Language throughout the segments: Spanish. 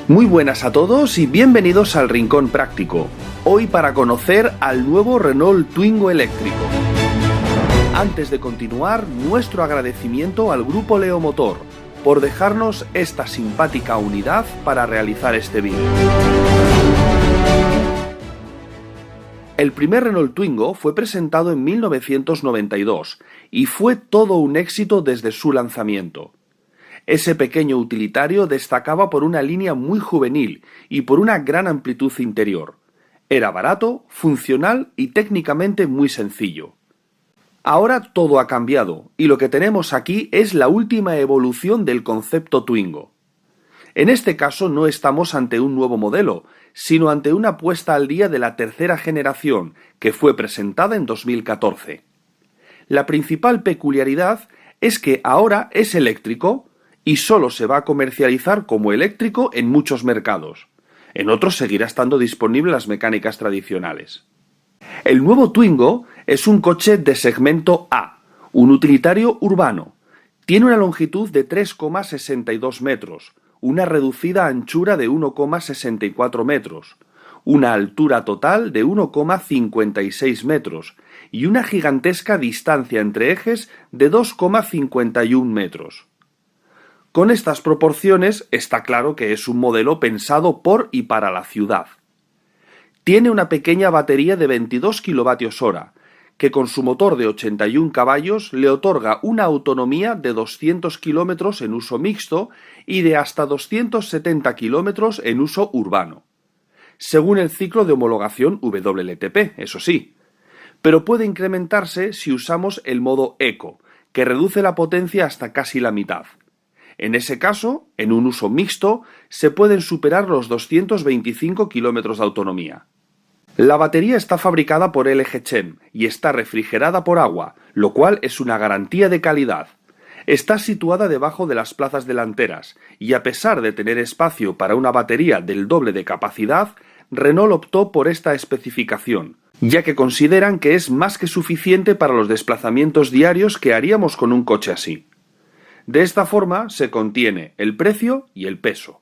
Muy buenas a todos y bienvenidos al Rincón Práctico, hoy para conocer al nuevo Renault Twingo eléctrico. Antes de continuar, nuestro agradecimiento al Grupo Leomotor por dejarnos esta simpática unidad para realizar este vídeo. El primer Renault Twingo fue presentado en 1992 y fue todo un éxito desde su lanzamiento. Ese pequeño utilitario destacaba por una línea muy juvenil y por una gran amplitud interior. Era barato, funcional y técnicamente muy sencillo. Ahora todo ha cambiado y lo que tenemos aquí es la última evolución del concepto Twingo. En este caso no estamos ante un nuevo modelo, sino ante una puesta al día de la tercera generación, que fue presentada en 2014. La principal peculiaridad es que ahora es eléctrico, y solo se va a comercializar como eléctrico en muchos mercados. En otros seguirá estando disponible las mecánicas tradicionales. El nuevo Twingo es un coche de segmento A, un utilitario urbano. Tiene una longitud de 3,62 metros, una reducida anchura de 1,64 metros, una altura total de 1,56 metros y una gigantesca distancia entre ejes de 2,51 metros. Con estas proporciones está claro que es un modelo pensado por y para la ciudad. Tiene una pequeña batería de 22 kWh, que con su motor de 81 caballos le otorga una autonomía de 200 km en uso mixto y de hasta 270 km en uso urbano, según el ciclo de homologación WLTP, eso sí, pero puede incrementarse si usamos el modo Eco, que reduce la potencia hasta casi la mitad. En ese caso, en un uso mixto, se pueden superar los 225 km de autonomía. La batería está fabricada por LG Chem y está refrigerada por agua, lo cual es una garantía de calidad. Está situada debajo de las plazas delanteras y a pesar de tener espacio para una batería del doble de capacidad, Renault optó por esta especificación, ya que consideran que es más que suficiente para los desplazamientos diarios que haríamos con un coche así. De esta forma se contiene el precio y el peso.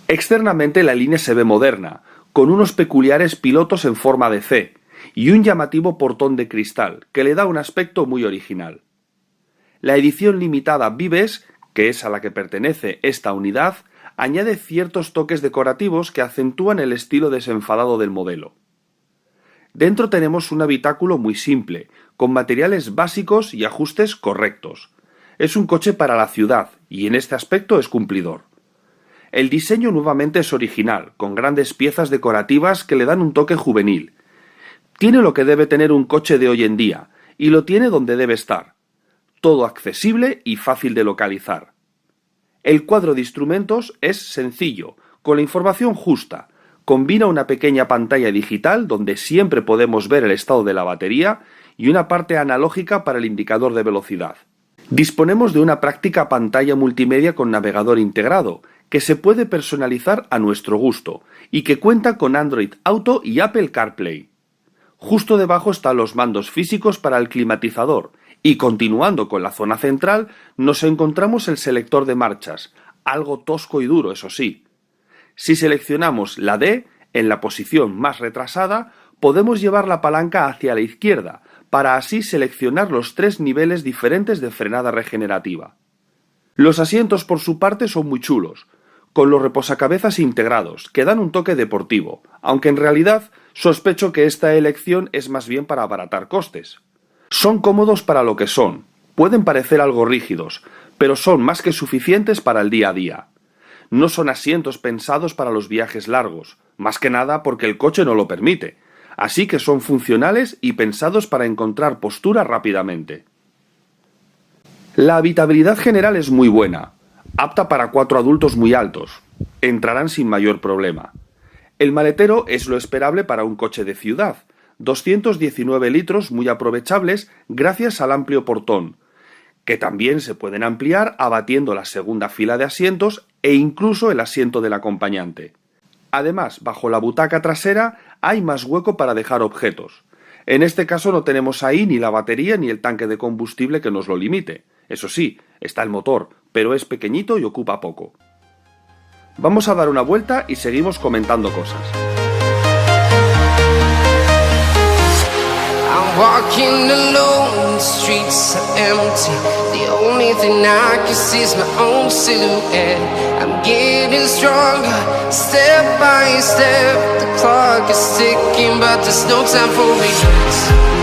Externamente la línea se ve moderna, con unos peculiares pilotos en forma de C y un llamativo portón de cristal que le da un aspecto muy original. La edición limitada Vives, que es a la que pertenece esta unidad, añade ciertos toques decorativos que acentúan el estilo desenfadado del modelo. Dentro tenemos un habitáculo muy simple, con materiales básicos y ajustes correctos. Es un coche para la ciudad y en este aspecto es cumplidor. El diseño nuevamente es original, con grandes piezas decorativas que le dan un toque juvenil. Tiene lo que debe tener un coche de hoy en día y lo tiene donde debe estar. Todo accesible y fácil de localizar. El cuadro de instrumentos es sencillo, con la información justa. Combina una pequeña pantalla digital donde siempre podemos ver el estado de la batería y una parte analógica para el indicador de velocidad. Disponemos de una práctica pantalla multimedia con navegador integrado, que se puede personalizar a nuestro gusto, y que cuenta con Android Auto y Apple CarPlay. Justo debajo están los mandos físicos para el climatizador, y continuando con la zona central, nos encontramos el selector de marchas, algo tosco y duro, eso sí. Si seleccionamos la D, en la posición más retrasada, podemos llevar la palanca hacia la izquierda, para así seleccionar los 3 niveles diferentes de frenada regenerativa. Los asientos por su parte son muy chulos, con los reposacabezas integrados, que dan un toque deportivo, aunque en realidad sospecho que esta elección es más bien para abaratar costes. Son cómodos para lo que son, pueden parecer algo rígidos, pero son más que suficientes para el día a día. No son asientos pensados para los viajes largos, más que nada porque el coche no lo permite, así que son funcionales y pensados para encontrar postura rápidamente. La habitabilidad general es muy buena, apta para 4 adultos muy altos. Entrarán sin mayor problema. El maletero es lo esperable para un coche de ciudad, 219 litros muy aprovechables gracias al amplio portón, que también se pueden ampliar abatiendo la segunda fila de asientos e incluso el asiento del acompañante. Además, bajo la butaca trasera hay más hueco para dejar objetos. En este caso no tenemos ahí ni la batería ni el tanque de combustible que nos lo limite. Eso sí, está el motor, pero es pequeñito y ocupa poco. Vamos a dar una vuelta y seguimos comentando cosas. I'm walking alone, the streets are empty. The only thing I can see is my own silhouette. I'm getting stronger, step by step. The clock is ticking, but there's no time for me.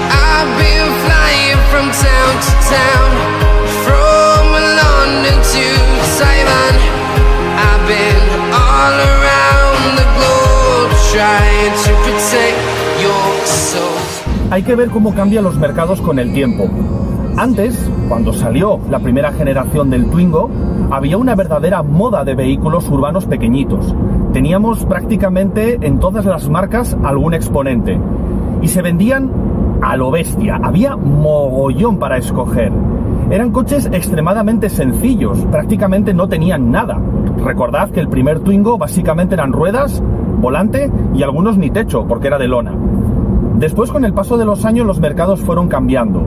I've been flying from town to town, from London to Taiwan. I've been all around the globe trying to protect your soul. Hay que ver cómo cambian los mercados con el tiempo. Antes, cuando salió la primera generación del Twingo, había una verdadera moda de vehículos urbanos pequeñitos. Teníamos prácticamente en todas las marcas algún exponente. Y se vendían a lo bestia. Había mogollón para escoger. Eran coches extremadamente sencillos, prácticamente no tenían nada. Recordad que el primer Twingo básicamente eran ruedas, volante y algunos ni techo, porque era de lona. Después, con el paso de los años, los mercados fueron cambiando.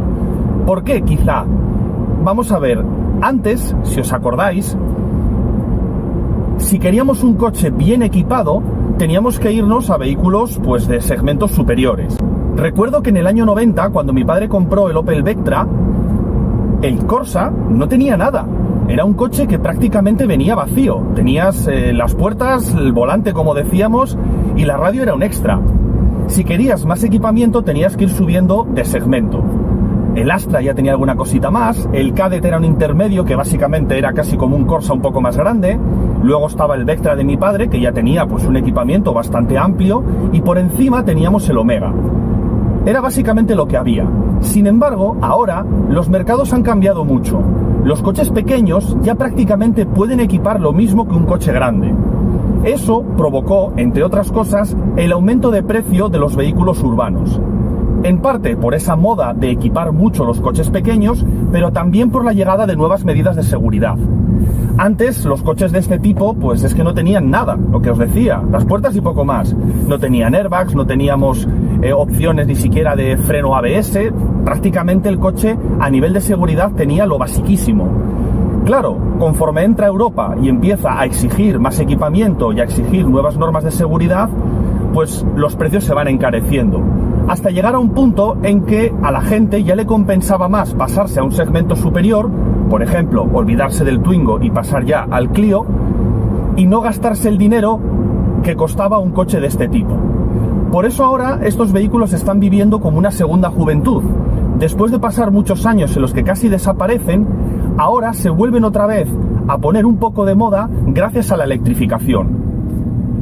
¿Por qué? Quizá. Vamos a ver, antes, si os acordáis, si queríamos un coche bien equipado, teníamos que irnos a vehículos pues de segmentos superiores. Recuerdo que en el año 90, cuando mi padre compró el Opel Vectra, el Corsa no tenía nada. Era un coche que prácticamente venía vacío. Tenías las puertas, el volante, como decíamos, y la radio era un extra. Si querías más equipamiento tenías que ir subiendo de segmento. El Astra ya tenía alguna cosita más, el Kadett era un intermedio que básicamente era casi como un Corsa un poco más grande, luego estaba el Vectra de mi padre que ya tenía pues un equipamiento bastante amplio y por encima teníamos el Omega. Era básicamente lo que había. Sin embargo, ahora los mercados han cambiado mucho. Los coches pequeños ya prácticamente pueden equipar lo mismo que un coche grande. Eso provocó, entre otras cosas, el aumento de precio de los vehículos urbanos. En parte por esa moda de equipar mucho los coches pequeños, pero también por la llegada de nuevas medidas de seguridad. Antes, los coches de este tipo, pues es que no tenían nada, lo que os decía, las puertas y poco más. No tenían airbags, no teníamos opciones ni siquiera de freno ABS. Prácticamente el coche, a nivel de seguridad, tenía lo basiquísimo. Claro, conforme entra Europa y empieza a exigir más equipamiento y a exigir nuevas normas de seguridad, pues los precios se van encareciendo. Hasta llegar a un punto en que a la gente ya le compensaba más pasarse a un segmento superior, por ejemplo, olvidarse del Twingo y pasar ya al Clio, y no gastarse el dinero que costaba un coche de este tipo. Por eso ahora estos vehículos están viviendo como una segunda juventud. Después de pasar muchos años en los que casi desaparecen, ahora se vuelven otra vez a poner un poco de moda gracias a la electrificación.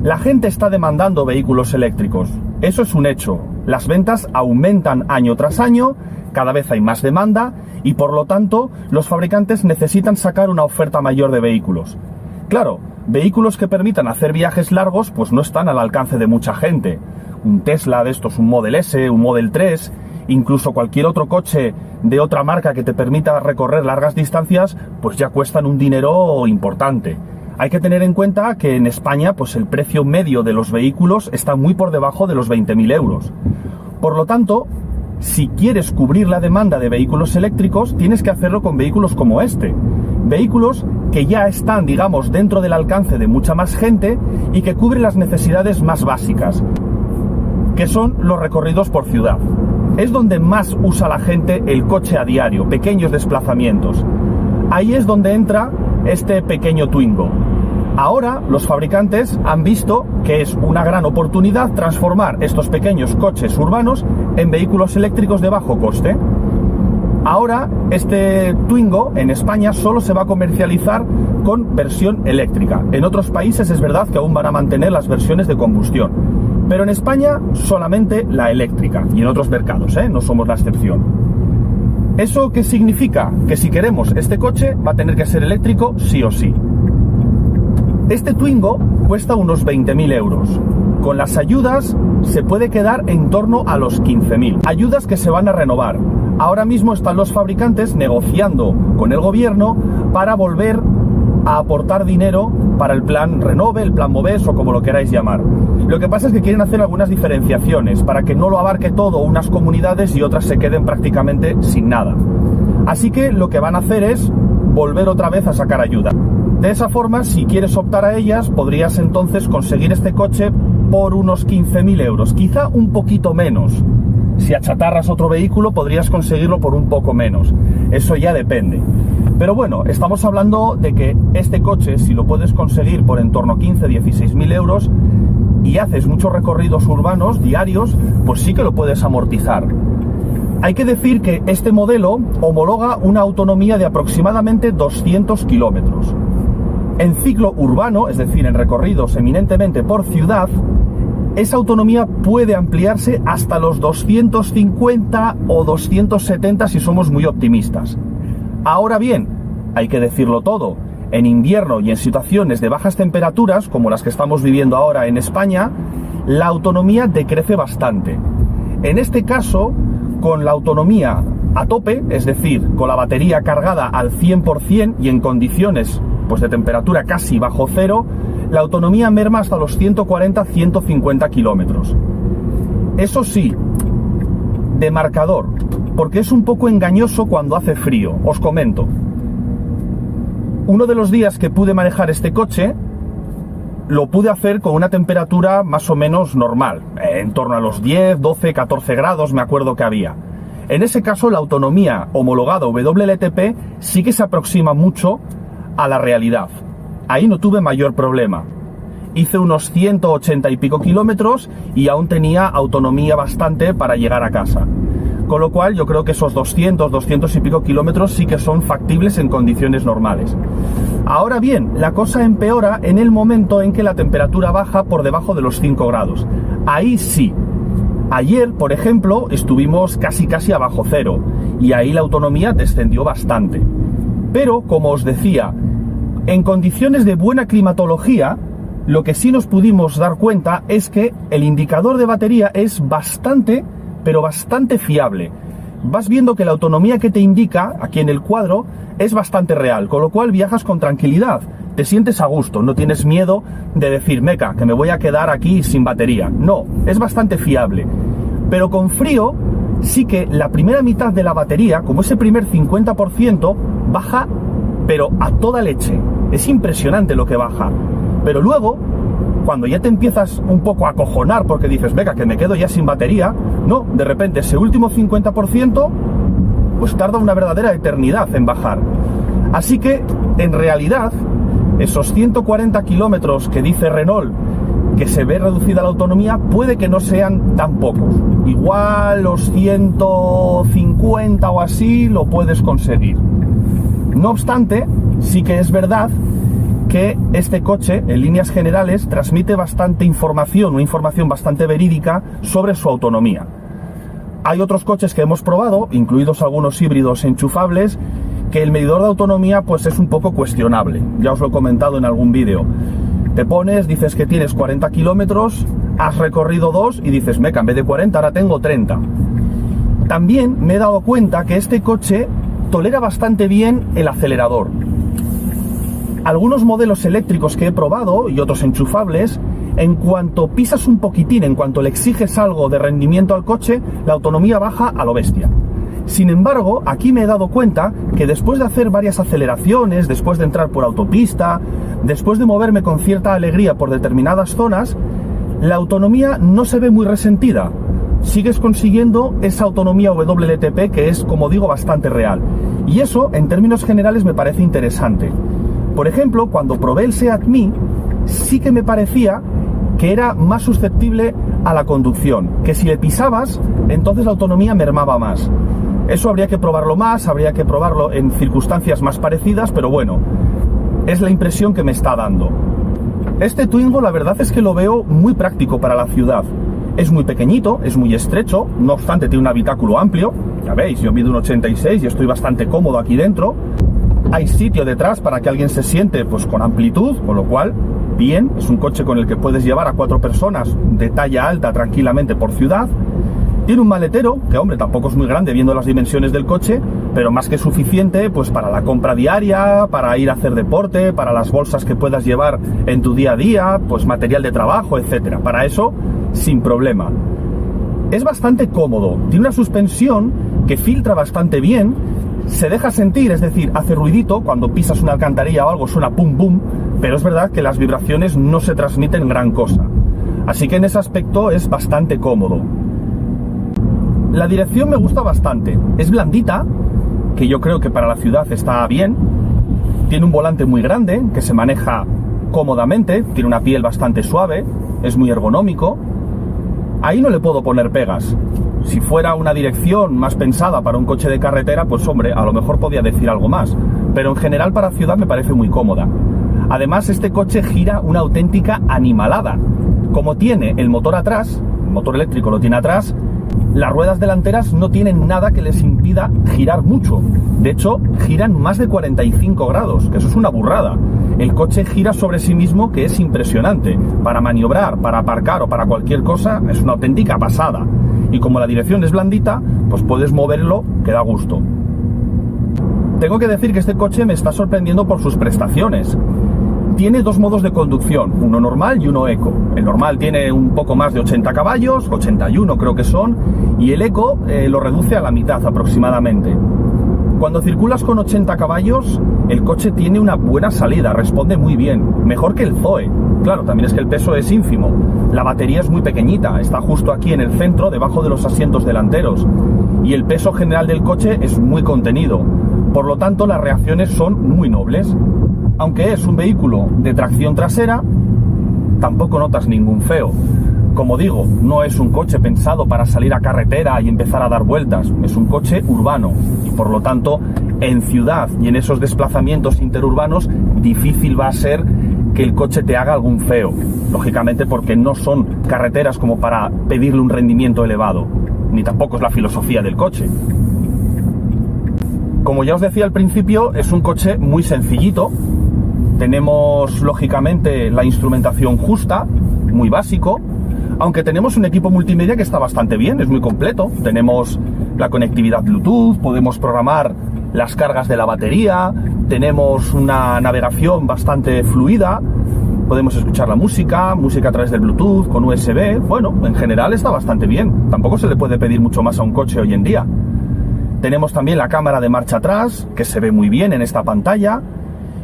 La gente está demandando vehículos eléctricos, eso es un hecho. Las ventas aumentan año tras año, cada vez hay más demanda y por lo tanto los fabricantes necesitan sacar una oferta mayor de vehículos. Claro, vehículos que permitan hacer viajes largos pues no están al alcance de mucha gente. Un Tesla de estos, un Model S, un Model 3... incluso cualquier otro coche de otra marca que te permita recorrer largas distancias, pues ya cuestan un dinero importante. Hay que tener en cuenta que en España pues el precio medio de los vehículos está muy por debajo de los 20.000 euros. Por lo tanto, si quieres cubrir la demanda de vehículos eléctricos, tienes que hacerlo con vehículos como este. Vehículos que ya están, digamos, dentro del alcance de mucha más gente y que cubren las necesidades más básicas, que son los recorridos por ciudad. Es donde más usa la gente el coche a diario, pequeños desplazamientos. Ahí es donde entra este pequeño Twingo. Ahora los fabricantes han visto que es una gran oportunidad transformar estos pequeños coches urbanos en vehículos eléctricos de bajo coste. Ahora este Twingo en España solo se va a comercializar con versión eléctrica. En otros países es verdad que aún van a mantener las versiones de combustión. Pero en España solamente la eléctrica y en otros mercados, no somos la excepción. ¿Eso qué significa? Que si queremos este coche va a tener que ser eléctrico sí o sí. Este Twingo cuesta unos 20.000 euros. Con las ayudas se puede quedar en torno a los 15.000. Ayudas que se van a renovar. Ahora mismo están los fabricantes negociando con el gobierno para volver a aportar dinero para el plan Renove, el plan Moves o como lo queráis llamar. Lo que pasa es que quieren hacer algunas diferenciaciones para que no lo abarque todo unas comunidades y otras se queden prácticamente sin nada. Así que lo que van a hacer es volver otra vez a sacar ayuda. De esa forma, si quieres optar a ellas, podrías entonces conseguir este coche por unos 15.000 euros, quizá un poquito menos. Si achatarras otro vehículo, podrías conseguirlo por un poco menos. Eso ya depende. Pero bueno, estamos hablando de que este coche, si lo puedes conseguir por en torno a 15-16.000 euros y haces muchos recorridos urbanos diarios, pues sí que lo puedes amortizar. Hay que decir que este modelo homologa una autonomía de aproximadamente 200 kilómetros. En ciclo urbano, es decir, en recorridos eminentemente por ciudad, esa autonomía puede ampliarse hasta los 250 o 270 si somos muy optimistas. Ahora bien, hay que decirlo todo, en invierno y en situaciones de bajas temperaturas, como las que estamos viviendo ahora en España, la autonomía decrece bastante. En este caso, con la autonomía a tope, es decir, con la batería cargada al 100% y en condiciones pues de temperatura casi bajo cero, la autonomía merma hasta los 140-150 kilómetros. Eso sí, de marcador, porque es un poco engañoso cuando hace frío. Os comento. Uno de los días que pude manejar este coche, lo pude hacer con una temperatura más o menos normal, en torno a los 10, 12, 14 grados me acuerdo que había. En ese caso la autonomía homologada WLTP sí que se aproxima mucho a la realidad. Ahí no tuve mayor problema. Hice unos 180 y pico kilómetros y aún tenía autonomía bastante para llegar a casa. Con lo cual yo creo que esos 200 y pico kilómetros sí que son factibles en condiciones normales. Ahora bien, la cosa empeora en el momento en que la temperatura baja por debajo de los 5 grados. Ahí sí. Ayer, por ejemplo, estuvimos casi a bajo cero y ahí la autonomía descendió bastante. Pero, como os decía, en condiciones de buena climatología, lo que sí nos pudimos dar cuenta es que el indicador de batería es bastante, pero bastante fiable. Vas viendo que la autonomía que te indica aquí en el cuadro es bastante real, con lo cual viajas con tranquilidad, te sientes a gusto, no tienes miedo de decir, meca, que me voy a quedar aquí sin batería. No, es bastante fiable. Pero con frío, sí que la primera mitad de la batería, como ese primer 50%, baja, pero a toda leche. Es impresionante lo que baja. Pero luego, cuando ya te empiezas un poco a acojonar porque dices, venga, que me quedo ya sin batería, no, de repente ese último 50% pues tarda una verdadera eternidad en bajar. Así que, en realidad, esos 140 kilómetros que dice Renault que se ve reducida la autonomía, puede que no sean tan pocos. Igual los 150 o así lo puedes conseguir. No obstante, sí que es verdad que este coche, en líneas generales, transmite bastante información, una información bastante verídica sobre su autonomía. Hay otros coches que hemos probado, incluidos algunos híbridos enchufables, que el medidor de autonomía pues es un poco cuestionable. Ya os lo he comentado en algún vídeo. Te pones, dices que tienes 40 kilómetros, has recorrido 2 y dices, meca, en vez de 40 ahora tengo 30. También me he dado cuenta que este coche tolera bastante bien el acelerador. Algunos modelos eléctricos que he probado y otros enchufables, en cuanto pisas un poquitín, en cuanto le exiges algo de rendimiento al coche, la autonomía baja a lo bestia. Sin embargo, aquí me he dado cuenta que después de hacer varias aceleraciones, después de entrar por autopista, después de moverme con cierta alegría por determinadas zonas, la autonomía no se ve muy resentida. Sigues consiguiendo esa autonomía WLTP que es, como digo, bastante real. Y eso, en términos generales, me parece interesante. Por ejemplo, cuando probé el Seat Mii, sí que me parecía que era más susceptible a la conducción, que si le pisabas, entonces la autonomía mermaba más. Eso habría que probarlo más, habría que probarlo en circunstancias más parecidas, pero bueno, es la impresión que me está dando. Este Twingo, la verdad es que lo veo muy práctico para la ciudad. Es muy pequeñito, es muy estrecho, no obstante tiene un habitáculo amplio, Ya veis, yo mido un 86 y estoy bastante cómodo aquí dentro. Hay sitio detrás para que alguien se siente pues con amplitud, con lo cual, bien, es un coche con el que puedes llevar a 4 personas de talla alta tranquilamente por ciudad. Tiene un maletero, que hombre, tampoco es muy grande viendo las dimensiones del coche, pero más que suficiente pues para la compra diaria, para ir a hacer deporte, para las bolsas que puedas llevar en tu día a día, pues material de trabajo, etcétera. Para eso, sin problema. Es bastante cómodo, tiene una suspensión que filtra bastante bien, se deja sentir, es decir, hace ruidito, cuando pisas una alcantarilla o algo suena pum pum, pero es verdad que las vibraciones no se transmiten gran cosa. Así que en ese aspecto es bastante cómodo. La dirección me gusta bastante, es blandita, que yo creo que para la ciudad está bien, tiene un volante muy grande, que se maneja cómodamente, tiene una piel bastante suave, es muy ergonómico. Ahí no le puedo poner pegas. Si fuera una dirección más pensada para un coche de carretera, pues hombre, a lo mejor podía decir algo más. Pero en general para ciudad me parece muy cómoda. Además, este coche gira una auténtica animalada. Como tiene el motor atrás, el motor eléctrico lo tiene atrás, las ruedas delanteras no tienen nada que les impida girar mucho. De hecho, giran más de 45 grados, que eso es una burrada. El coche gira sobre sí mismo, que es impresionante. Para maniobrar, para aparcar o para cualquier cosa, es una auténtica pasada. Y como la dirección es blandita, pues puedes moverlo, que da gusto. Tengo que decir que este coche me está sorprendiendo por sus prestaciones. Tiene 2 modos de conducción, uno normal y uno eco. El normal tiene un poco más de 80 caballos, 81 creo que son, y el eco lo reduce a la mitad aproximadamente. Cuando circulas con 80 caballos, el coche tiene una buena salida, responde muy bien, mejor que el Zoe. Claro, también es que el peso es ínfimo. La batería es muy pequeñita, está justo aquí en el centro, debajo de los asientos delanteros. Y el peso general del coche es muy contenido. Por lo tanto, las reacciones son muy nobles. Aunque es un vehículo de tracción trasera, tampoco notas ningún feo. Como digo, no es un coche pensado para salir a carretera y empezar a dar vueltas. Es un coche urbano y por lo tanto en ciudad y en esos desplazamientos interurbanos difícil va a ser que el coche te haga algún feo. Lógicamente porque no son carreteras como para pedirle un rendimiento elevado, ni tampoco es la filosofía del coche. Como ya os decía al principio, es un coche muy sencillito. Tenemos lógicamente la instrumentación justa, muy básico, aunque tenemos un equipo multimedia que está bastante bien, es muy completo. Tenemos la conectividad Bluetooth, podemos programar las cargas de la batería, tenemos una navegación bastante fluida, podemos escuchar la música a través del Bluetooth, con USB. Bueno, en general está bastante bien, tampoco se le puede pedir mucho más a un coche hoy en día. Tenemos también la cámara de marcha atrás, que se ve muy bien en esta pantalla,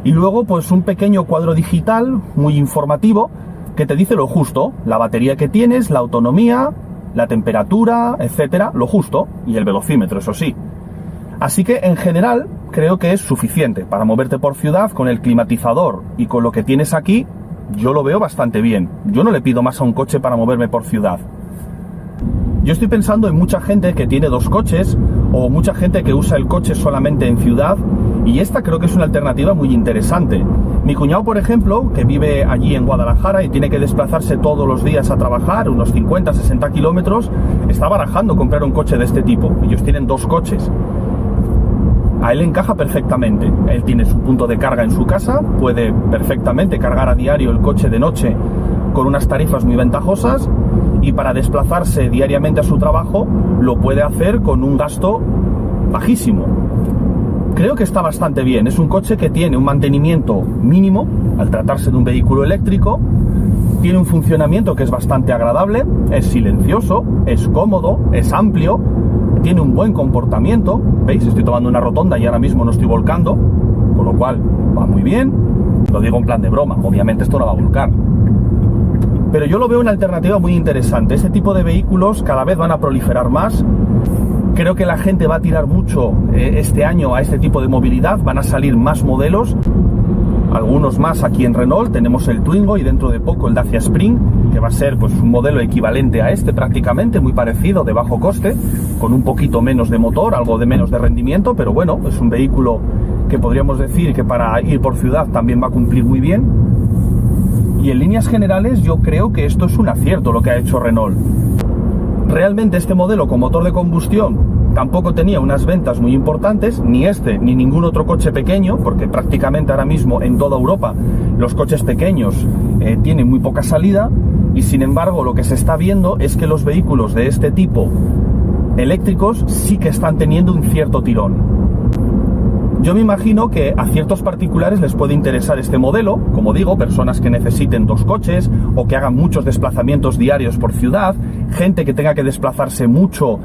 y luego pues un pequeño cuadro digital muy informativo que te dice lo justo, la batería que tienes, la autonomía, la temperatura, etcétera, lo justo, y el velocímetro, eso sí. Así que en general creo que es suficiente para moverte por ciudad con el climatizador y con lo que tienes aquí. Yo lo veo bastante bien. Yo no le pido más a un coche para moverme por ciudad. Yo estoy pensando en mucha gente que tiene 2 coches o mucha gente que usa el coche solamente en ciudad, y esta creo que es una alternativa muy interesante. Mi cuñado, por ejemplo, que vive allí en Guadalajara y tiene que desplazarse todos los días a trabajar, unos 50-60 kilómetros, está barajando comprar un coche de este tipo. Ellos tienen 2 coches. A él le encaja perfectamente. Él tiene su punto de carga en su casa, puede perfectamente cargar a diario el coche de noche con unas tarifas muy ventajosas, y para desplazarse diariamente a su trabajo lo puede hacer con un gasto bajísimo. Creo que está bastante bien. Es un coche que tiene un mantenimiento mínimo al tratarse de un vehículo eléctrico, tiene un funcionamiento que es bastante agradable, es silencioso, es cómodo, es amplio, tiene un buen comportamiento. ¿Veis? Estoy tomando una rotonda y ahora mismo no estoy volcando, con lo cual va muy bien. Lo digo en plan de broma, obviamente esto no va a volcar. Pero yo lo veo una alternativa muy interesante. Este tipo de vehículos cada vez van a proliferar más. Creo que la gente va a tirar mucho este año a este tipo de movilidad. Van a salir más modelos, algunos más aquí en Renault. Tenemos el Twingo y dentro de poco el Dacia Spring, que va a ser pues un modelo equivalente a este prácticamente, muy parecido, de bajo coste, con un poquito menos de motor, algo de menos de rendimiento, pero bueno, es un vehículo que podríamos decir que para ir por ciudad también va a cumplir muy bien. Y en líneas generales yo creo que esto es un acierto lo que ha hecho Renault. Realmente este modelo con motor de combustión tampoco tenía unas ventas muy importantes, ni este ni ningún otro coche pequeño, porque prácticamente ahora mismo en toda Europa los coches pequeños tienen muy poca salida, y sin embargo lo que se está viendo es que los vehículos de este tipo eléctricos sí que están teniendo un cierto tirón. Yo me imagino que a ciertos particulares les puede interesar este modelo, como digo, personas que necesiten 2 coches o que hagan muchos desplazamientos diarios por ciudad, gente que tenga que desplazarse mucho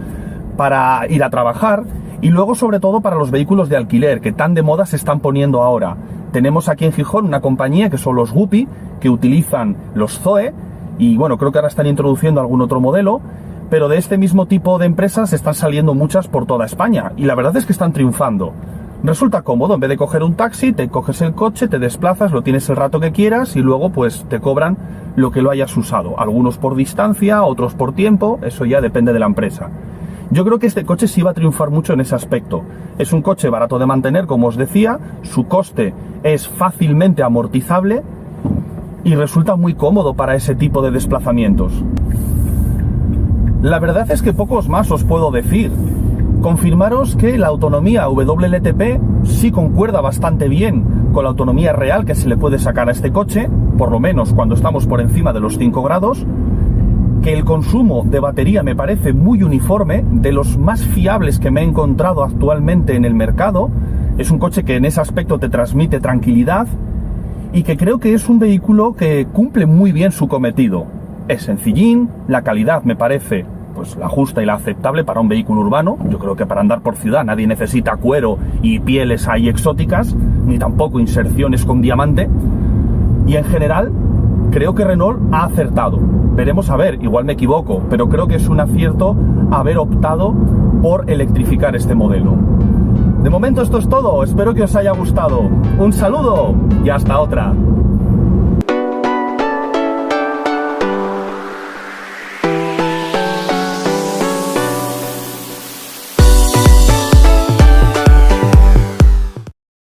para ir a trabajar, y luego sobre todo para los vehículos de alquiler que tan de moda se están poniendo ahora. Tenemos aquí en Gijón una compañía que son los Guppy, que utilizan los Zoe, y bueno, creo que ahora están introduciendo algún otro modelo, pero de este mismo tipo de empresas están saliendo muchas por toda España, y la verdad es que están triunfando. Resulta cómodo, en vez de coger un taxi, te coges el coche, te desplazas, lo tienes el rato que quieras y luego pues te cobran lo que lo hayas usado. Algunos por distancia, otros por tiempo, eso ya depende de la empresa. Yo creo que este coche sí va a triunfar mucho en ese aspecto. Es un coche barato de mantener, como os decía, su coste es fácilmente amortizable y resulta muy cómodo para ese tipo de desplazamientos. La verdad es que pocos más os puedo decir. Confirmaros que la autonomía WLTP sí concuerda bastante bien con la autonomía real que se le puede sacar a este coche, por lo menos cuando estamos por encima de los 5 grados, que el consumo de batería me parece muy uniforme, de los más fiables que me he encontrado actualmente en el mercado. Es un coche que en ese aspecto te transmite tranquilidad y que creo que es un vehículo que cumple muy bien su cometido. Es sencillín, la calidad me parece pues la justa y la aceptable para un vehículo urbano. Yo creo que para andar por ciudad nadie necesita cuero y pieles ahí exóticas, ni tampoco inserciones con diamante. Y en general, creo que Renault ha acertado. Veremos a ver, igual me equivoco, pero creo que es un acierto haber optado por electrificar este modelo. De momento esto es todo, espero que os haya gustado. Un saludo y hasta otra.